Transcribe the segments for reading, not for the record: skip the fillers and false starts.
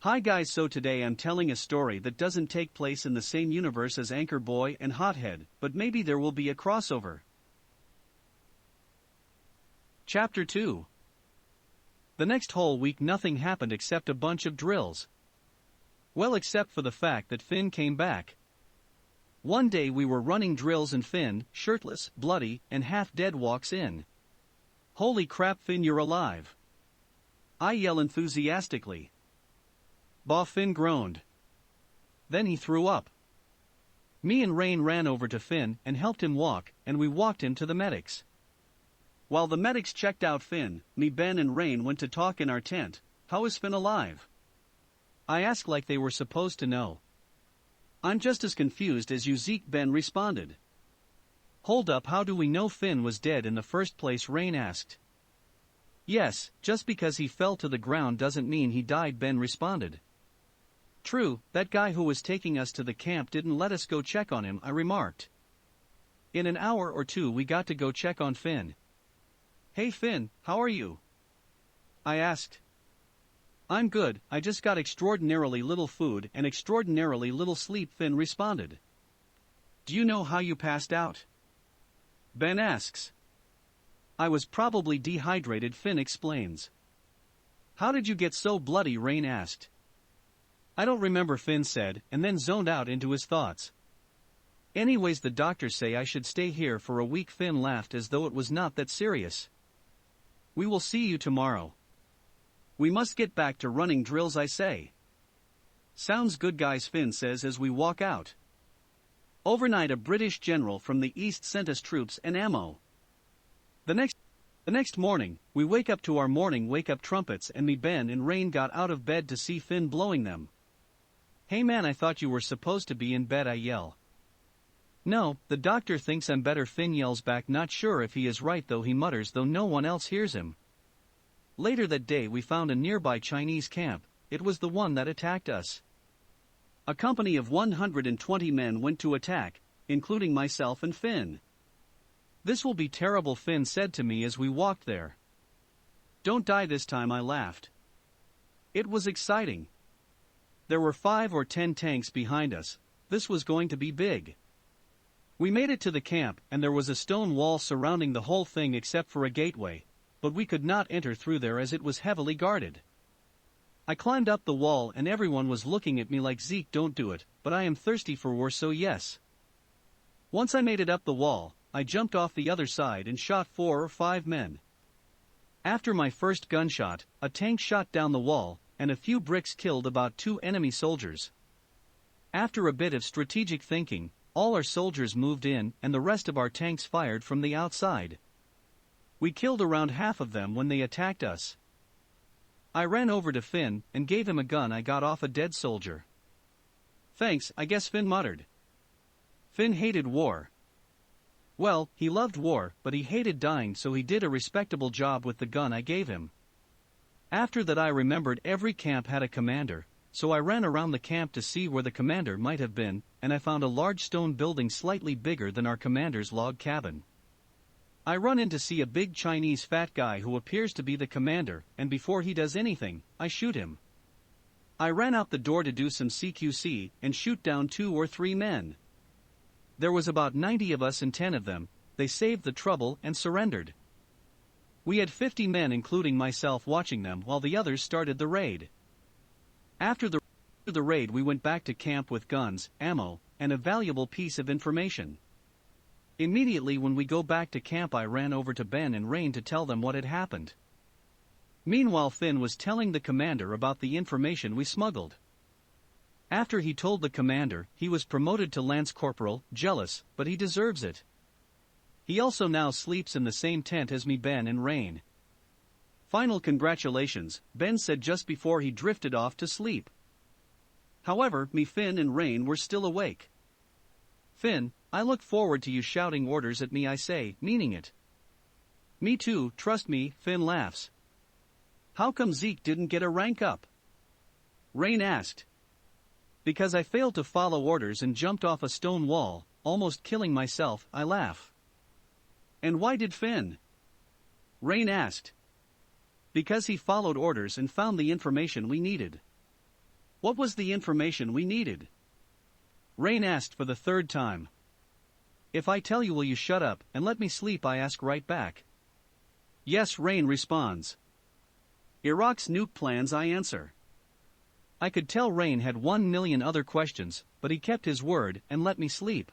Hi guys, so today I'm telling a story that doesn't take place in the same universe as Anchor Boy and Hothead, but maybe there will be a crossover. Chapter 2. The next whole week nothing happened except a bunch of drills. Well, except for the fact that Finn came back. One day we were running drills and Finn, shirtless, bloody, and half dead, walks in. Holy crap, Finn, you're alive! I yell enthusiastically. Bah, Finn groaned. Then he threw up. Me and Rain ran over to Finn and helped him walk, and we walked him to the medics. While the medics checked out Finn, me, Ben and Rain went to talk in our tent. How is Finn alive? I asked like they were supposed to know. I'm just as confused as you, Zeke, Ben responded. Hold up, how do we know Finn was dead in the first place, Rain asked. Yes, just because he fell to the ground doesn't mean he died, Ben responded. True, that guy who was taking us to the camp didn't let us go check on him, I remarked. In an hour or two we got to go check on Finn. Hey Finn, how are you? I asked. I'm good, I just got extraordinarily little food and extraordinarily little sleep, Finn responded. Do you know how you passed out? Ben asks. I was probably dehydrated, Finn explains. How did you get so bloody, Rain asked. I don't remember, Finn said, and then zoned out into his thoughts. Anyways, the doctors say I should stay here for a week, Finn laughed as though it was not that serious. We will see you tomorrow. We must get back to running drills, I say. Sounds good, guys, Finn says as we walk out. Overnight a British general from the east sent us troops and ammo. The next morning, we wake up to our morning wake-up trumpets, and me, Ben and Rain got out of bed to see Finn blowing them. Hey man, I thought you were supposed to be in bed, I yell. No, the doctor thinks I'm better, Finn yells back, not sure if he is right though, he mutters, though no one else hears him. Later that day we found a nearby Chinese camp. It was the one that attacked us. A company of 120 men went to attack, including myself and Finn. This will be terrible, Finn said to me as we walked there. Don't die this time, I laughed. It was exciting. There were 5 or 10 tanks behind us. This was going to be big. We made it to the camp and there was a stone wall surrounding the whole thing except for a gateway, but we could not enter through there as it was heavily guarded. I climbed up the wall and everyone was looking at me like, Zeke, don't do it, but I am thirsty for war, so yes. Once I made it up the wall, I jumped off the other side and shot 4 or 5 men. After my first gunshot, a tank shot down the wall, and a few bricks killed about 2 enemy soldiers. After a bit of strategic thinking, all our soldiers moved in and the rest of our tanks fired from the outside. We killed around half of them when they attacked us. I ran over to Finn and gave him a gun I got off a dead soldier. Thanks, I guess, Finn muttered. Finn hated war. Well, he loved war, but he hated dying, so he did a respectable job with the gun I gave him. After that I remembered every camp had a commander, so I ran around the camp to see where the commander might have been, and I found a large stone building slightly bigger than our commander's log cabin. I run in to see a big Chinese fat guy who appears to be the commander, and before he does anything, I shoot him. I ran out the door to do some CQC and shoot down 2 or 3 men. There was about 90 of us and 10 of them. They saved the trouble and surrendered. We had 50 men including myself watching them while the others started the raid. After the raid we went back to camp with guns, ammo, and a valuable piece of information. Immediately when we go back to camp I ran over to Ben and Rain to tell them what had happened. Meanwhile Finn was telling the commander about the information we smuggled. After he told the commander, he was promoted to Lance Corporal, jealous, but he deserves it. He also now sleeps in the same tent as me, Ben and Rain. Final congratulations, Ben said just before he drifted off to sleep. However, me, Finn and Rain were still awake. Finn, I look forward to you shouting orders at me, I say, meaning it. Me too, trust me, Finn laughs. How come Zeke didn't get a rank up? Rain asked. Because I failed to follow orders and jumped off a stone wall, almost killing myself, I laugh. And why did Finn? Rain asked. Because he followed orders and found the information we needed. What was the information we needed? Rain asked for the third time. If I tell you, will you shut up and let me sleep? I ask right back. Yes, Rain responds. Iraq's nuke plans, I answer. I could tell Rain had 1,000,000 other questions, but he kept his word and let me sleep.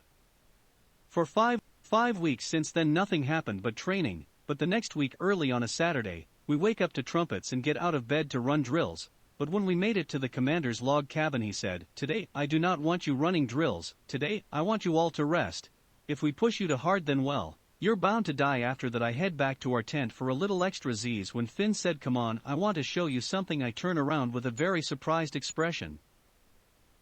For five weeks since then nothing happened but training, but the next week early on a Saturday, we wake up to trumpets and get out of bed to run drills, but when we made it to the commander's log cabin he said, "Today, I do not want you running drills, today, I want you all to rest. If we push you too hard then well, you're bound to die." After that I head back to our tent for a little extra z's. When Finn said, "Come on, I want to show you something," I turn around with a very surprised expression.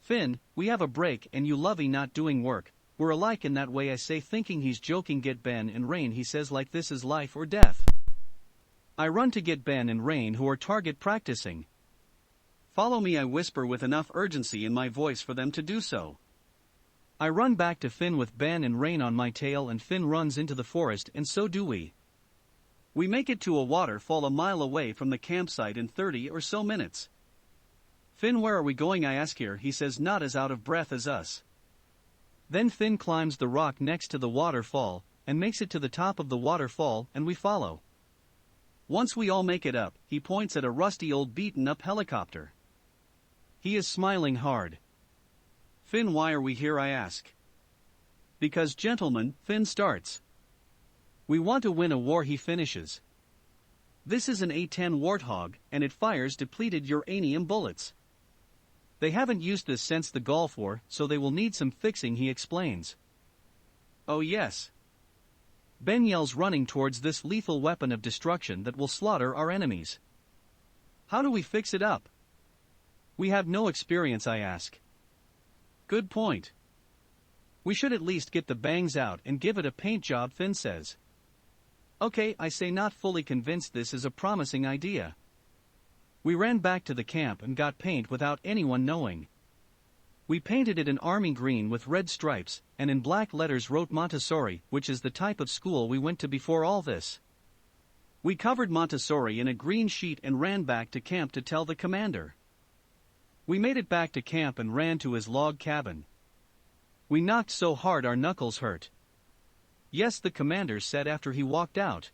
"Finn, we have a break and you lovey not doing work. We're alike in that way," I say, thinking he's joking. "Get Ben and Rain," he says, like this is life or death. I run to get Ben and Rain, who are target practicing. "Follow me," I whisper with enough urgency in my voice for them to do so. I run back to Finn with Ben and Rain on my tail, and Finn runs into the forest and so do we. We make it to a waterfall a mile away from the campsite in 30 or so minutes. "Finn, where are we going?" I ask. "Here," he says, not as out of breath as us. Then Finn climbs the rock next to the waterfall, and makes it to the top of the waterfall, and we follow. Once we all make it up, he points at a rusty old beaten-up helicopter. He is smiling hard. "Finn, why are we here?" I ask. "Because, gentlemen," Finn starts. "We want to win a war," he finishes. "This is an A-10 Warthog, and it fires depleted uranium bullets. They haven't used this since the Gulf War, so they will need some fixing," he explains. "Oh yes." Ben yells, running towards this lethal weapon of destruction that will slaughter our enemies. "How do we fix it up?" "We have no experience," I ask. "Good point. We should at least get the bangs out and give it a paint job," Finn says. "Okay," I say, not fully convinced this is a promising idea. We ran back to the camp and got paint without anyone knowing. We painted it an army green with red stripes, and in black letters wrote Montessori, which is the type of school we went to before all this. We covered Montessori in a green sheet and ran back to camp to tell the commander. We made it back to camp and ran to his log cabin. We knocked so hard our knuckles hurt. "Yes," the commander said after he walked out.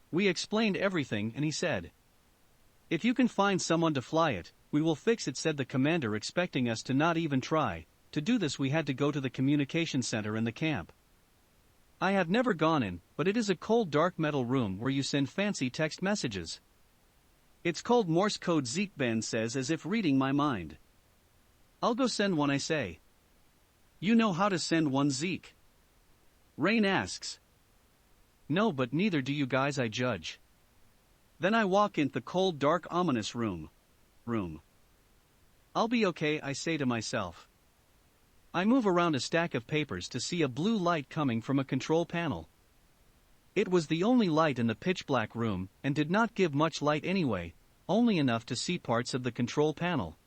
We explained everything and he said, "If you can find someone to fly it, we will fix it," said the commander, expecting us to not even try. To do this we had to go to the communication center in the camp. I have never gone in, but it is a cold dark metal room where you send fancy text messages. "It's called Morse code," Zeke, Ben says, as if reading my mind. "I'll go send one," I say. "You know how to send one, Zeke?" Rain asks. "No, but neither do you guys," I judge. Then I walk into the cold dark ominous room. "I'll be okay," I say to myself. I move around a stack of papers to see a blue light coming from a control panel. It was the only light in the pitch-black room, and did not give much light anyway, only enough to see parts of the control panel.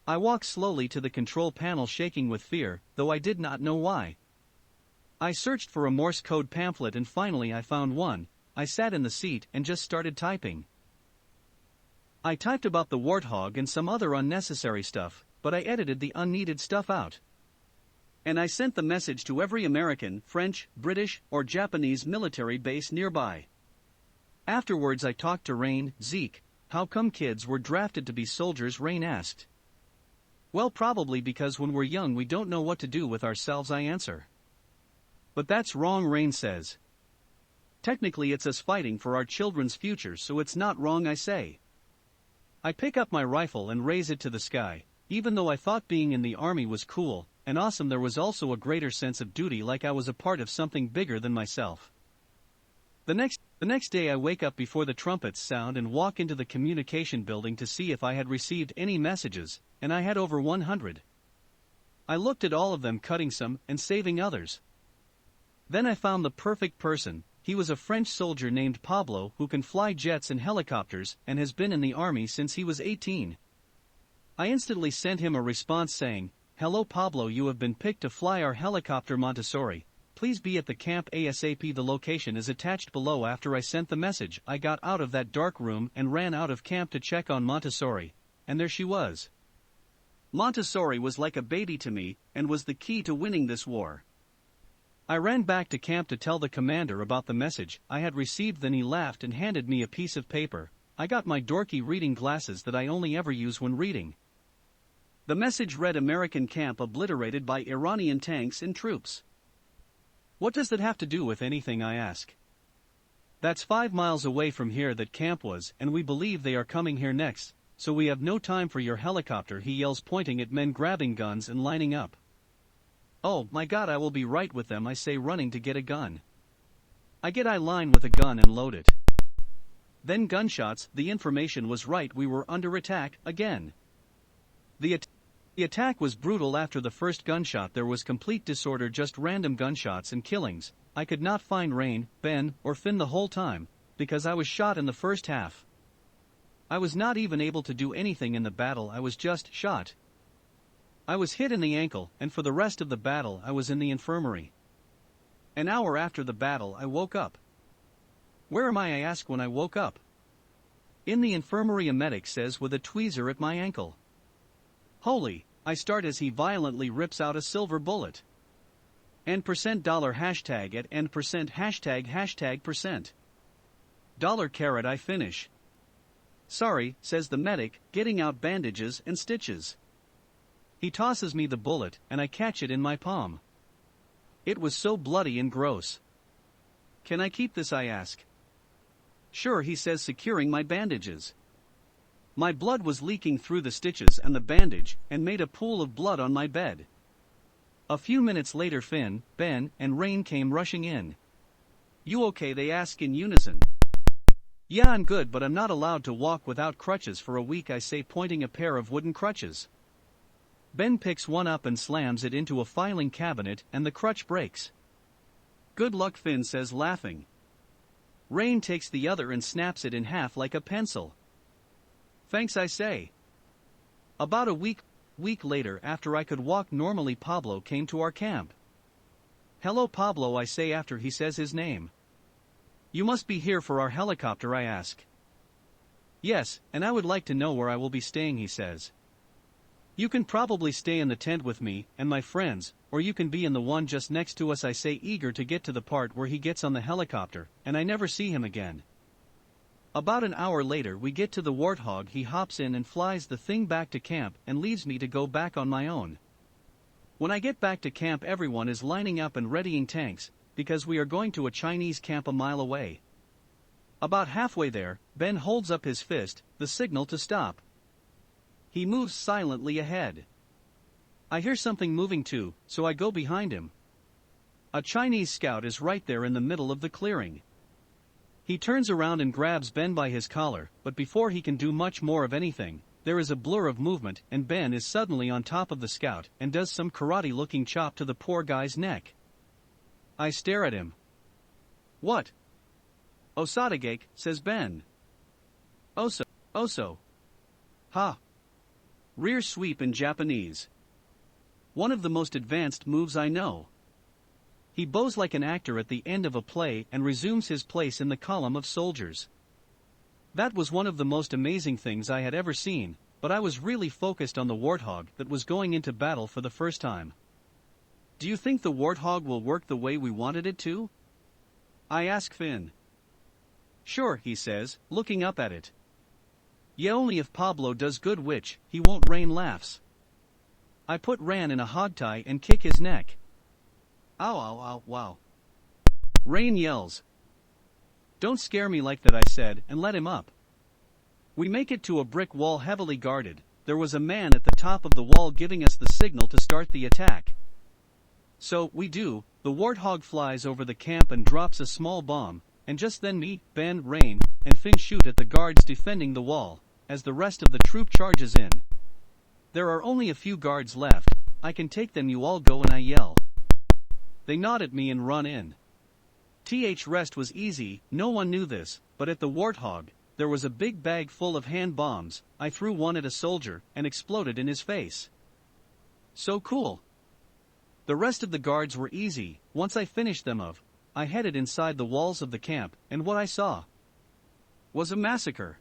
I walk slowly to the control panel, shaking with fear, though I did not know why. I searched for a Morse code pamphlet and finally I found one. I sat in the seat and just started typing. I typed about the Warthog and some other unnecessary stuff, but I edited the unneeded stuff out. And I sent the message to every American, French, British, or Japanese military base nearby. Afterwards I talked to Rain. "Zeke, how come kids were drafted to be soldiers?" Rain asked. "Well, probably because when we're young we don't know what to do with ourselves," I answer. "But that's wrong," Rain says. "Technically it's us fighting for our children's future, so it's not wrong," I say. I pick up my rifle and raise it to the sky. Even though I thought being in the army was cool and awesome, there was also a greater sense of duty, like I was a part of something bigger than myself. The next day I wake up before the trumpets sound and walk into the communication building to see if I had received any messages, and I had over 100. I looked at all of them, cutting some and saving others. Then I found the perfect person. He was a French soldier named Pablo who can fly jets and helicopters and has been in the army since he was 18. I instantly sent him a response saying, "Hello Pablo, you have been picked to fly our helicopter Montessori. Please be at the camp ASAP." The location is attached below. After I sent the message, I got out of that dark room and ran out of camp to check on Montessori, and there she was. Montessori was like a baby to me, and was the key to winning this war. I ran back to camp to tell the commander about the message I had received. Then he laughed and handed me a piece of paper. I got my dorky reading glasses that I only ever use when reading. The message read, American camp obliterated by Iranian tanks and troops. What does that have to do with anything, I ask. That's 5 miles away from here that camp was, and we believe they are coming here next, so we have no time for your helicopter, he yells, pointing at men grabbing guns and lining up. Oh my God, I will be right with them, I say, running to get a gun. I line with a gun and load it. Then gunshots. The information was right, we were under attack again. The attack was brutal. After the first gunshot there was complete disorder, just random gunshots and killings. I could not find Rain, Ben, or Finn the whole time, because I was shot in the first half. I was not even able to do anything in the battle, I was just shot. I was hit in the ankle, and for the rest of the battle I was in the infirmary. An hour after the battle I woke up. Where am I ask when I woke up. In the infirmary, a medic says, with a tweezer at my ankle. Holy, I start as he violently rips out a silver bullet. And $$ hashtag at and percent hashtag percent. $. I finish. Sorry, says the medic, getting out bandages and stitches. He tosses me the bullet, and I catch it in my palm. It was so bloody and gross. Can I keep this, I ask. Sure, he says, securing my bandages. My blood was leaking through the stitches and the bandage, and made a pool of blood on my bed. A few minutes later Finn, Ben, and Rain came rushing in. You okay, they ask in unison. Yeah, I'm good, but I'm not allowed to walk without crutches for a week, I say, pointing a pair of wooden crutches. Ben picks one up and slams it into a filing cabinet, and the crutch breaks. Good luck, Finn says, laughing. Rain takes the other and snaps it in half like a pencil. Thanks, I say. About a week later, after I could walk normally, Pablo came to our camp. Hello, Pablo, I say after he says his name. You must be here for our helicopter, I ask. Yes, and I would like to know where I will be staying, he says. You can probably stay in the tent with me and my friends, or you can be in the one just next to us, I say, eager to get to the part where he gets on the helicopter, and I never see him again. About an hour later we get to the Warthog. He hops in and flies the thing back to camp and leaves me to go back on my own. When I get back to camp, everyone is lining up and readying tanks, because we are going to a Chinese camp a mile away. About halfway there, Ben holds up his fist, the signal to stop. He moves silently ahead. I hear something moving too, so I go behind him. A Chinese scout is right there in the middle of the clearing. He turns around and grabs Ben by his collar, but before he can do much more of anything, there is a blur of movement and Ben is suddenly on top of the scout and does some karate-looking chop to the poor guy's neck. I stare at him. What? Osadagake, says Ben. Oso. Ha. Rear sweep in Japanese. One of the most advanced moves I know. He bows like an actor at the end of a play and resumes his place in the column of soldiers. That was one of the most amazing things I had ever seen, but I was really focused on the Warthog that was going into battle for the first time. Do you think the Warthog will work the way we wanted it to? I ask Finn. Sure, he says, looking up at it. Yeah, only if Pablo does good, which he won't. Rain laughs. I put Ran in a hogtie and kick his neck. Ow, wow. Rain yells. Don't scare me like that, I said, and let him up. We make it to a brick wall heavily guarded. There was a man at the top of the wall giving us the signal to start the attack. So, we do. The Warthog flies over the camp and drops a small bomb, and just then me, Ben, Rain, and Finn shoot at the guards defending the wall, as the rest of the troop charges in. There are only a few guards left. I can take them, you all go, and I yell. They nod at me and run in. Rest was easy. No one knew this, but at the Warthog, there was a big bag full of hand bombs. I threw one at a soldier and exploded in his face. So cool. The rest of the guards were easy. Once I finished them I headed inside the walls of the camp, and what I saw was a massacre.